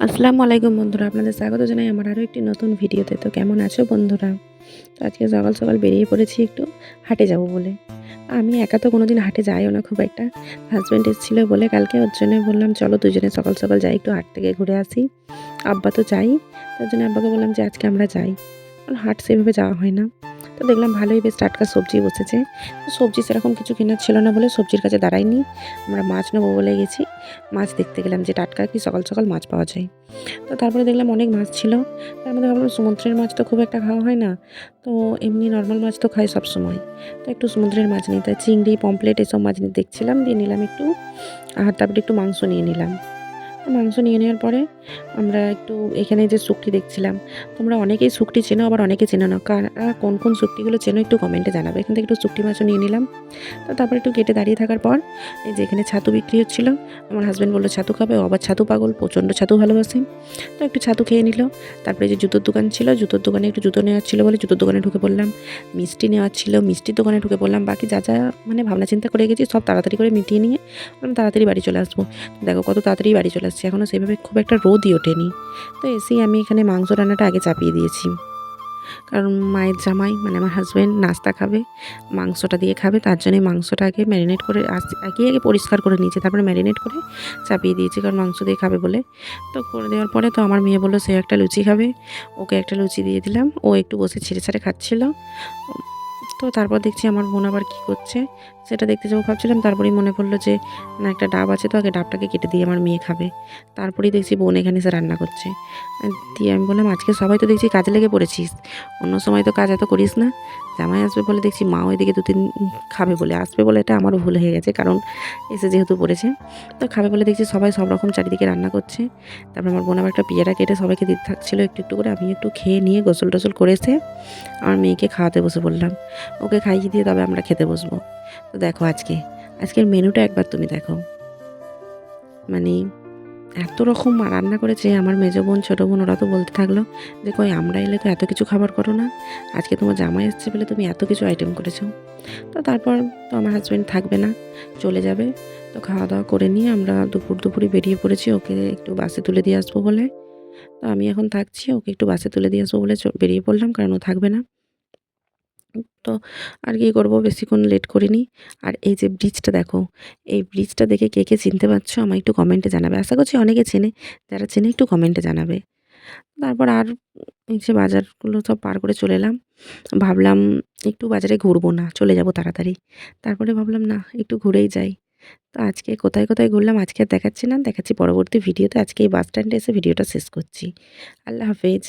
আসসালামু আলাইকুম বন্ধুরা, আপনাদের স্বাগত জানাই আমার আরও একটি নতুন ভিডিওতে। তো কেমন আছো বন্ধুরা? তো আজকে সকাল সকাল বেরিয়ে পড়েছি একটু হাটে যাব বলে। আমি একা তো কোনোদিন হাটে যাইও না খুব একটা। হাজব্যান্ড এসেছিল বলে কালকে, ওর জন্য বললাম চলো দুজনে সকাল সকাল যাই, একটু হাট থেকে ঘুরে আসি। আব্বা তো যাই, তার জন্য আব্বাকে বললাম যে আজকে আমরা যাই, কারণ হাট সেভাবে যাওয়া হয় না। তো দেখলাম ভালোই বেশ টাটকা সবজি বসেছে। তো সবজি সেরকম কিছু কেনার ছিল না বলে সবজির কাছে দাঁড়াইনি, আমরা মাছ নেবো বলে গেছি। মাছ দেখতে গেলাম যে টাটকা কি সকাল সকাল মাছ পাওয়া যায়। তো তারপরে দেখলাম অনেক মাছ ছিল। তার মধ্যে ভাবলাম সমুদ্রের মাছ তো খুব একটা খাওয়া হয় না, তো এমনি নর্মাল মাছ তো খাই সবসময়, তো একটু সমুদ্রের মাছ নিই। তাই চিংড়ি, পমফ্লেট এসব মাছ দেখছিলাম, দিয়ে নিলাম একটু। আর তারপরে একটু মাংস নিয়ে নিলাম। মাংস নিয়ে নেওয়ার পরে আমরা একটু এখানে যে শুকটি দেখছিলাম, তোমরা অনেকেই শুকটি চেনো, আবার অনেকে চেনো না। কারা কোন কোন শুকটিগুলো চেনো একটু কমেন্টে জানাবে। এখান থেকে একটু শুকটি মাছও নিয়ে নিলাম। তো তারপরে একটু কেটে দাঁড়িয়ে থাকার পর এই যে এখানে ছাতু বিক্রি হচ্ছিল। আমার হাজব্যান্ড বললো ছাতু খাবে, ও আবার ছাতু পাগল, প্রচণ্ড ছাতু ভালোবাসে। তো একটু ছাতু খেয়ে নিল। তারপরে যে জুতোর দোকান ছিল, জুতোর দোকানে একটু জুতো নেওয়ার ছিল বলে জুতোর দোকানে ঢুকে পড়লাম। মিষ্টি নেওয়ার ছিল, মিষ্টির দোকানে ঢুকে পড়লাম। বাকি যা যা মানে ভাবনা চিন্তা করে গেছি সব তাড়াতাড়ি করে মিটিয়ে নিয়ে তাড়াতাড়ি বাড়ি চলে আসবো। দেখো কত তাড়াতাড়ি বাড়ি চলে আসছি, এখনও সেভাবে খুব একটা রোদই ওঠেনি। তো এসেই আমি এখানে মাংস রান্নাটা আগে চাপিয়ে দিয়েছি, কারণ মায়ের জামাই মানে আমার হাজব্যান্ড নাস্তা খাবে, মাংসটা দিয়ে খাবে, তার জন্যই মাংসটা আগে ম্যারিনেট করে আগে পরিষ্কার করে নিয়েছি, তারপরে ম্যারিনেট করে চাপিয়ে দিয়েছি, কারণ মাংস দিয়ে খাবে বলে। তো করে দেওয়ার পরে তো আমার মেয়ে বললো সে একটা লুচি খাবে, ওকে একটা লুচি দিয়ে দিলাম। ও একটু বসে ছেড়ে ছেড়ে খাচ্ছিল। তো তারপর দেখছি আমার বোন আবার কী করছে সেটা দেখতে যাবো ভাবছিলাম, তারপরেই মনে পড়লো যে না, একটা ডাব আছে, তো আগে ডাবটাকে কেটে দিয়ে আমার মেয়ে খাবে। তারপরেই দেখছি বোন এখানে এসে রান্না করছে। দিয়ে আমি বললাম আজকে সবাই তো দেখছি কাজে লেগে পড়েছিস, অন্য সময় তো কাজ এত করিস না। জামাই আসবে বলে দেখছি মাও এদিকে 2-3 খাবে বলে, আসবে বলে এটা আমারও ভুল হয়ে গেছে, কারণ এসে যেহেতু পড়েছে। তো খাবে বলে দেখছি সবাই সব রকম চারিদিকে রান্না করছে। তারপর আমার বোন আবার একটা পেয়ারা কেটে সবাইকে দিতে থাকছিলো একটু একটু করে। আমি একটু খেয়ে নিয়ে গোসল টোসল করে এসে আমার মেয়েকে খাওয়াতে বসে পড়লাম। ওকে খাইয়ে দিয়ে তবে আমরা খেতে বসবো। তো দেখো আজকের মেনুটা একবার তুমি দেখো, মানে এত রকম রান্না করেছে। আমার মেজো বোন, ছোটো বোন ওরা তো বলতে থাকলো যে কই আমরা এলে তো এত কিছু খাবার করো না, আজকে তোমার জামাই এসছে বলে তুমি এত কিছু আইটেম করেছো। তো তারপর তো আমার হাজব্যান্ড থাকবে না, চলে যাবে। তো খাওয়া দাওয়া করে নিয়ে আমরা দুপুরে বেরিয়ে পড়েছি ওকে একটু বাসে তুলে দিয়ে আসবো বলে। তো আমি এখন থাকছি, ওকে একটু বাসে তুলে দিয়ে আসবো বলে বেরিয়ে পড়লাম, কারণ ও থাকবে না। তো আর কি করব, বেশিক্ষণ লেট করিনি। আর এই যে ব্রিজটা দেখো, এই ব্রিজটা দেখে কে কে চিনতে পারছো আমায় একটু কমেন্টে জানাবে। আশা করছি অনেকে চেনে, যারা চেনে একটু কমেন্টে জানাবে। তারপর আর এই যে বাজারগুলো সব পার করে চলে এলাম। ভাবলাম একটু বাজারে ঘুরবো না, চলে যাব তাড়াতাড়ি। তারপরে ভাবলাম না, একটু ঘুরেই যাই। তো আজকে কোথায় কোথায় ঘুরলাম আজকে আর দেখাচ্ছি না, দেখাচ্ছি পরবর্তী ভিডিওতে। আজকে এই বাস স্ট্যান্ডে এসে ভিডিওটা শেষ করছি। আল্লাহ হাফেজ।